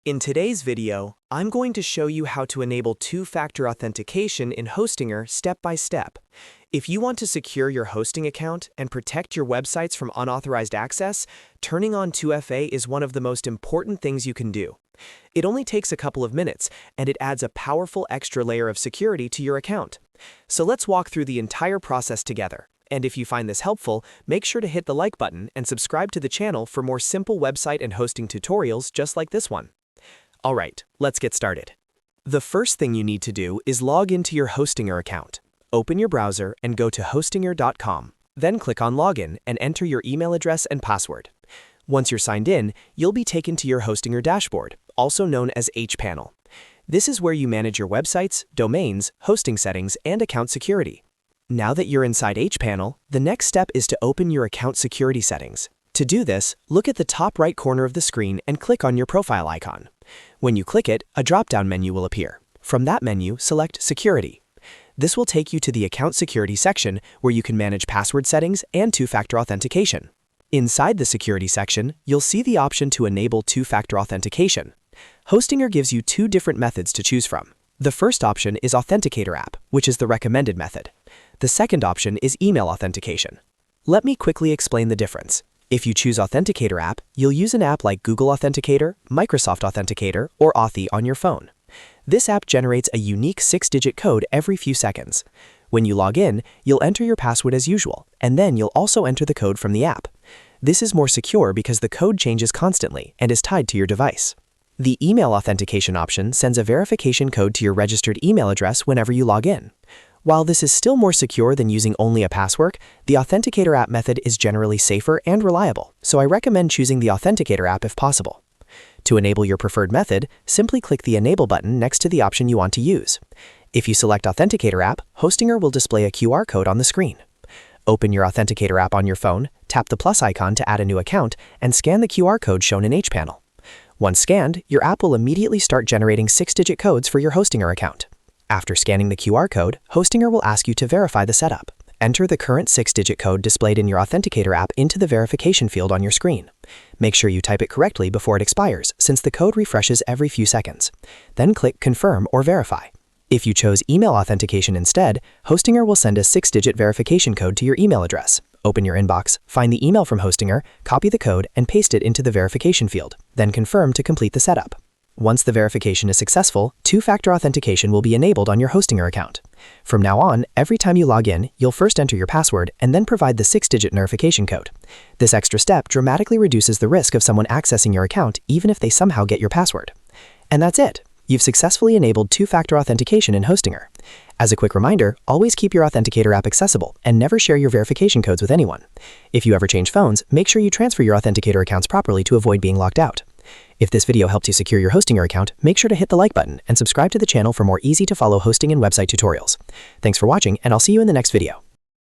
In today's video, I'm going to show you how to enable two-factor authentication in Hostinger step by step. If you want to secure your hosting account and protect your websites from unauthorized access, turning on 2FA is one of the most important things you can do. It only takes a couple of minutes, and it adds a powerful extra layer of security to your account. So let's walk through the entire process together. And if you find this helpful, make sure to hit the like button and subscribe to the channel for more simple website and hosting tutorials just like this one. Alright, let's get started. The first thing you need to do is log into your Hostinger account. Open your browser and go to hostinger.com. Then click on Login and enter your email address and password. Once you're signed in, you'll be taken to your Hostinger dashboard, also known as hPanel. This is where you manage your websites, domains, hosting settings, and account security. Now that you're inside hPanel, the next step is to open your account security settings. To do this, look at the top right corner of the screen and click on your profile icon. When you click it, a drop-down menu will appear. From that menu, select Security. This will take you to the Account Security section where you can manage password settings and two-factor authentication. Inside the Security section, you'll see the option to enable two-factor authentication. Hostinger gives you two different methods to choose from. The first option is Authenticator app, which is the recommended method. The second option is email authentication. Let me quickly explain the difference. If you choose Authenticator app, you'll use an app like Google Authenticator, Microsoft Authenticator, or Authy on your phone. This app generates a unique 6-digit code every few seconds. When you log in, you'll enter your password as usual, and then you'll also enter the code from the app. This is more secure because the code changes constantly and is tied to your device. The email authentication option sends a verification code to your registered email address whenever you log in. While this is still more secure than using only a password, the Authenticator app method is generally safer and reliable, so I recommend choosing the Authenticator app if possible. To enable your preferred method, simply click the Enable button next to the option you want to use. If you select Authenticator app, Hostinger will display a QR code on the screen. Open your Authenticator app on your phone, tap the plus icon to add a new account, and scan the QR code shown in hPanel. Once scanned, your app will immediately start generating 6-digit codes for your Hostinger account. After scanning the QR code, Hostinger will ask you to verify the setup. Enter the current 6-digit code displayed in your Authenticator app into the verification field on your screen. Make sure you type it correctly before it expires, since the code refreshes every few seconds. Then click Confirm or Verify. If you chose email authentication instead, Hostinger will send a 6-digit verification code to your email address. Open your inbox, find the email from Hostinger, copy the code, and paste it into the verification field. Then confirm to complete the setup. Once the verification is successful, two-factor authentication will be enabled on your Hostinger account. From now on, every time you log in, you'll first enter your password and then provide the 6-digit verification code. This extra step dramatically reduces the risk of someone accessing your account even if they somehow get your password. And that's it. You've successfully enabled two-factor authentication in Hostinger. As a quick reminder, always keep your Authenticator app accessible and never share your verification codes with anyone. If you ever change phones, make sure you transfer your Authenticator accounts properly to avoid being locked out. If this video helped you secure your Hostinger account, make sure to hit the like button and subscribe to the channel for more easy-to-follow hosting and website tutorials. Thanks for watching, and I'll see you in the next video.